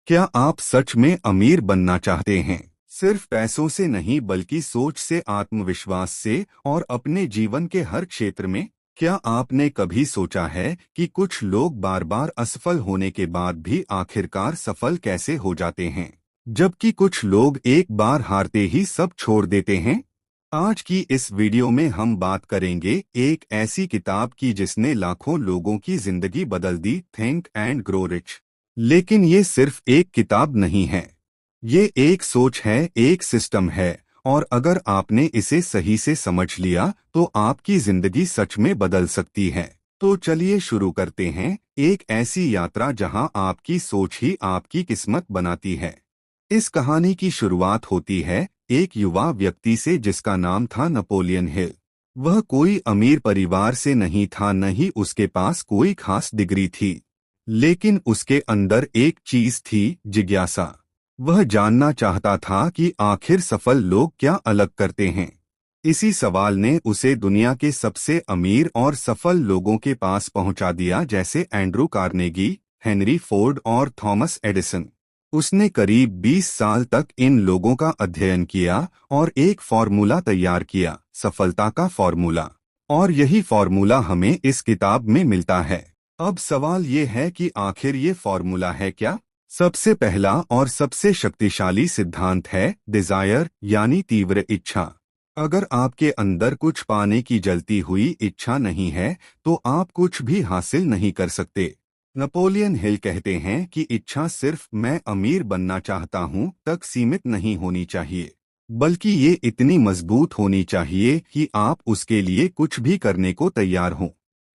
क्या आप सच में अमीर बनना चाहते हैं? सिर्फ पैसों से नहीं बल्कि सोच से, आत्मविश्वास से और अपने जीवन के हर क्षेत्र में। क्या आपने कभी सोचा है कि कुछ लोग बार बार असफल होने के बाद भी आखिरकार सफल कैसे हो जाते हैं, जबकि कुछ लोग एक बार हारते ही सब छोड़ देते हैं? आज की इस वीडियो में हम बात करेंगे एक ऐसी किताब की जिसने लाखों लोगों की जिंदगी बदल दी, थिंक एंड ग्रो रिच। लेकिन ये सिर्फ एक किताब नहीं है, ये एक सोच है, एक सिस्टम है। और अगर आपने इसे सही से समझ लिया तो आपकी जिंदगी सच में बदल सकती है। तो चलिए शुरू करते हैं, एक ऐसी यात्रा जहां आपकी सोच ही आपकी किस्मत बनाती है। इस कहानी की शुरुआत होती है एक युवा व्यक्ति से जिसका नाम था नेपोलियन हिल। वह कोई अमीर परिवार से नहीं था, न ही उसके पास कोई खास डिग्री थी। लेकिन उसके अंदर एक चीज थी, जिज्ञासा। वह जानना चाहता था कि आखिर सफल लोग क्या अलग करते हैं। इसी सवाल ने उसे दुनिया के सबसे अमीर और सफल लोगों के पास पहुंचा दिया, जैसे एंड्रू कार्नेगी, हेनरी फोर्ड और थॉमस एडिसन। उसने करीब 20 साल तक इन लोगों का अध्ययन किया और एक फॉर्मूला तैयार किया, सफलता का फॉर्मूला। और यही फॉर्मूला हमें इस किताब में मिलता है। अब सवाल ये है कि आखिर ये फॉर्मूला है क्या? सबसे पहला और सबसे शक्तिशाली सिद्धांत है डिजायर, यानी तीव्र इच्छा। अगर आपके अंदर कुछ पाने की जलती हुई इच्छा नहीं है तो आप कुछ भी हासिल नहीं कर सकते। नेपोलियन हिल कहते हैं कि इच्छा सिर्फ मैं अमीर बनना चाहता हूं तक सीमित नहीं होनी चाहिए, बल्कि ये इतनी मजबूत होनी चाहिए कि आप उसके लिए कुछ भी करने को तैयार हों।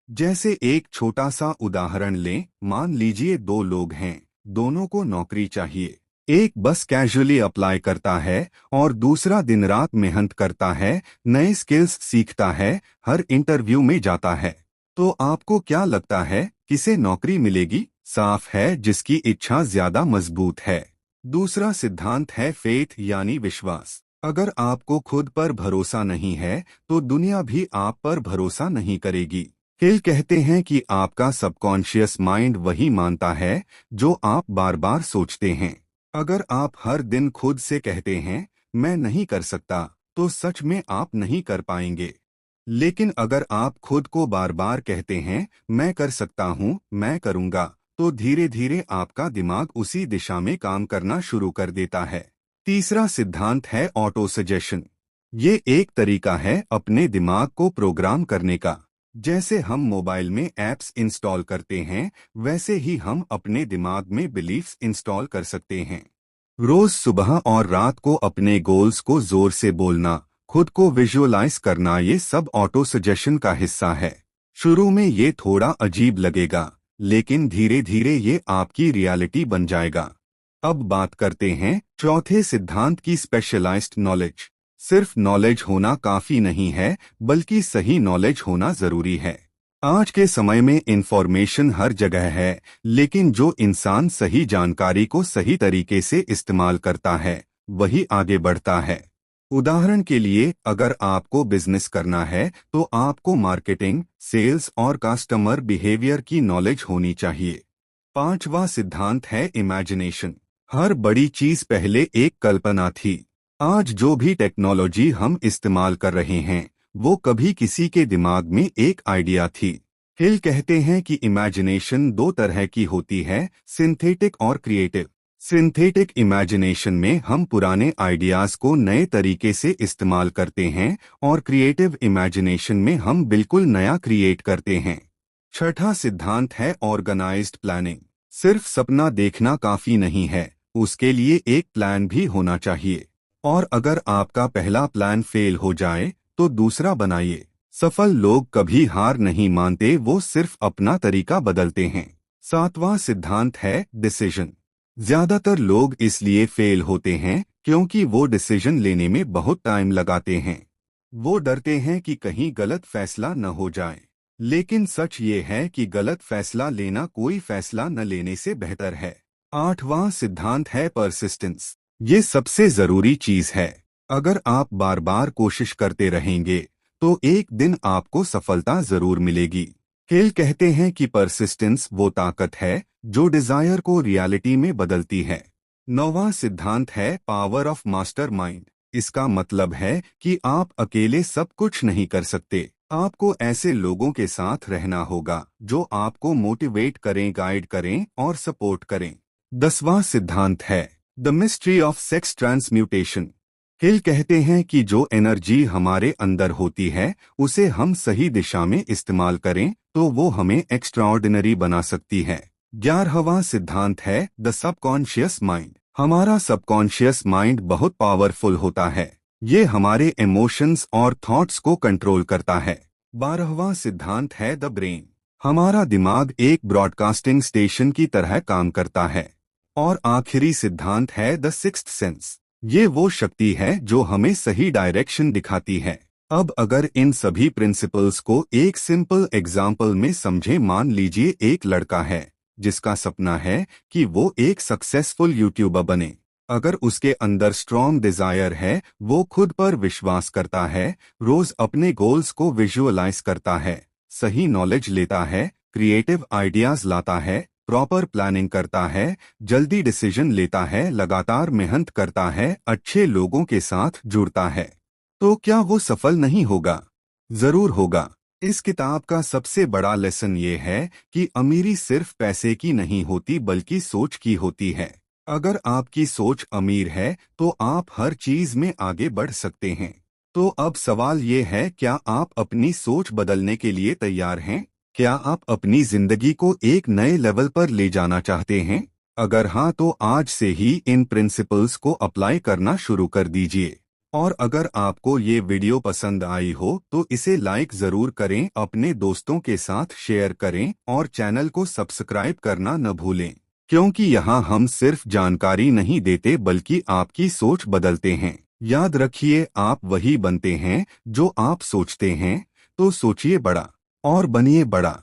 जैसे एक छोटा सा उदाहरण लें, मान लीजिए दो लोग हैं, दोनों को नौकरी चाहिए। एक बस कैजुअली अप्लाई करता है और दूसरा दिन रात मेहनत करता है, नए स्किल्स सीखता है, हर इंटरव्यू में जाता है। तो आपको क्या लगता है, किसे नौकरी मिलेगी? साफ है, जिसकी इच्छा ज्यादा मजबूत है। दूसरा सिद्धांत है फेथ, यानी विश्वास। अगर आपको खुद पर भरोसा नहीं है तो दुनिया भी आप पर भरोसा नहीं करेगी। हिल कहते हैं कि आपका सबकॉन्शियस माइंड वही मानता है जो आप बार बार सोचते हैं। अगर आप हर दिन खुद से कहते हैं मैं नहीं कर सकता, तो सच में आप नहीं कर पाएंगे। लेकिन अगर आप खुद को बार बार कहते हैं मैं कर सकता हूँ, मैं करूँगा, तो धीरे धीरे आपका दिमाग उसी दिशा में काम करना शुरू कर देता है। तीसरा सिद्धांत है ऑटो सजेशन। ये एक तरीका है अपने दिमाग को प्रोग्राम करने का। जैसे हम मोबाइल में ऐप्स इंस्टॉल करते हैं, वैसे ही हम अपने दिमाग में बिलीफ्स इंस्टॉल कर सकते हैं। रोज सुबह और रात को अपने गोल्स को जोर से बोलना, खुद को विजुअलाइज करना, ये सब ऑटो सजेशन का हिस्सा है। शुरू में ये थोड़ा अजीब लगेगा, लेकिन धीरे धीरे ये आपकी रियलिटी बन जाएगा। अब बात करते हैं चौथे सिद्धांत की, स्पेशलाइज्ड नॉलेज। सिर्फ नॉलेज होना काफी नहीं है, बल्कि सही नॉलेज होना जरूरी है। आज के समय में इंफॉर्मेशन हर जगह है, लेकिन जो इंसान सही जानकारी को सही तरीके से इस्तेमाल करता है, वही आगे बढ़ता है। उदाहरण के लिए, अगर आपको बिजनेस करना है तो आपको मार्केटिंग, सेल्स और कस्टमर बिहेवियर की नॉलेज होनी चाहिए। पांचवा सिद्धांत है इमेजिनेशन। हर बड़ी चीज पहले एक कल्पना थी। आज जो भी टेक्नोलॉजी हम इस्तेमाल कर रहे हैं, वो कभी किसी के दिमाग में एक आइडिया थी। हिल कहते हैं कि इमेजिनेशन दो तरह की होती है, सिंथेटिक और क्रिएटिव। सिंथेटिक इमेजिनेशन में हम पुराने आइडियाज को नए तरीके से इस्तेमाल करते हैं और क्रिएटिव इमेजिनेशन में हम बिल्कुल नया क्रिएट करते हैं। छठा सिद्धांत है ऑर्गेनाइज्ड प्लानिंग। सिर्फ सपना देखना काफी नहीं है, उसके लिए एक प्लान भी होना चाहिए। और अगर आपका पहला प्लान फेल हो जाए तो दूसरा बनाइए। सफल लोग कभी हार नहीं मानते, वो सिर्फ अपना तरीका बदलते हैं। सातवां सिद्धांत है डिसीजन। ज्यादातर लोग इसलिए फेल होते हैं क्योंकि वो डिसीजन लेने में बहुत टाइम लगाते हैं। वो डरते हैं कि कहीं गलत फैसला न हो जाए। लेकिन सच ये है कि गलत फैसला लेना कोई फैसला न लेने से बेहतर है। आठवां सिद्धांत है परसिस्टेंस। ये सबसे जरूरी चीज है। अगर आप बार बार कोशिश करते रहेंगे तो एक दिन आपको सफलता जरूर मिलेगी। केल कहते हैं कि परसिस्टेंस वो ताकत है जो डिजायर को रियलिटी में बदलती है। 9वां सिद्धांत है पावर ऑफ मास्टरमाइंड। इसका मतलब है कि आप अकेले सब कुछ नहीं कर सकते। आपको ऐसे लोगों के साथ रहना होगा जो आपको मोटिवेट करें, गाइड करें और सपोर्ट करें। 10वां सिद्धांत है the mystery of sex transmutation. हिल कहते हैं कि जो एनर्जी हमारे अंदर होती है उसे हम सही दिशा में इस्तेमाल करें तो वो हमें एक्स्ट्राऑर्डिनरी बना सकती है। 11वां सिद्धांत है द सबकॉन्शियस माइंड। हमारा सबकॉन्शियस माइंड बहुत पावरफुल होता है। ये हमारे इमोशंस और थॉट्स को कंट्रोल करता है। 12वां सिद्धांत है द ब्रेन। हमारा दिमाग एक ब्रॉडकास्टिंग स्टेशन की तरह काम करता है। और आखिरी सिद्धांत है द सिक्स्थ सेंस। ये वो शक्ति है जो हमें सही डायरेक्शन दिखाती है। अब अगर इन सभी प्रिंसिपल्स को एक सिंपल एग्जाम्पल में समझे, मान लीजिए एक लड़का है जिसका सपना है कि वो एक सक्सेसफुल यूट्यूबर बने। अगर उसके अंदर स्ट्रॉन्ग डिजायर है, वो खुद पर विश्वास करता है, रोज अपने गोल्स को विजुअलाइज करता है, सही नॉलेज लेता है, क्रिएटिव आइडियाज लाता है, प्रॉपर प्लानिंग करता है, जल्दी डिसीजन लेता है, लगातार मेहनत करता है, अच्छे लोगों के साथ जुड़ता है, तो क्या वो सफल नहीं होगा? जरूर होगा। इस किताब का सबसे बड़ा लेसन ये है कि अमीरी सिर्फ पैसे की नहीं होती बल्कि सोच की होती है। अगर आपकी सोच अमीर है तो आप हर चीज में आगे बढ़ सकते हैं। तो अब सवाल ये है, क्या आप अपनी सोच बदलने के लिए तैयार हैं? क्या आप अपनी जिंदगी को एक नए लेवल पर ले जाना चाहते हैं? अगर हाँ, तो आज से ही इन प्रिंसिपल्स को अप्लाई करना शुरू कर दीजिए। और अगर आपको ये वीडियो पसंद आई हो तो इसे लाइक जरूर करें, अपने दोस्तों के साथ शेयर करें और चैनल को सब्सक्राइब करना न भूलें, क्योंकि यहाँ हम सिर्फ जानकारी नहीं देते बल्कि आपकी सोच बदलते हैं। याद रखिए, आप वही बनते हैं जो आप सोचते हैं, तो सोचिए बड़ा और बनिए बड़ा।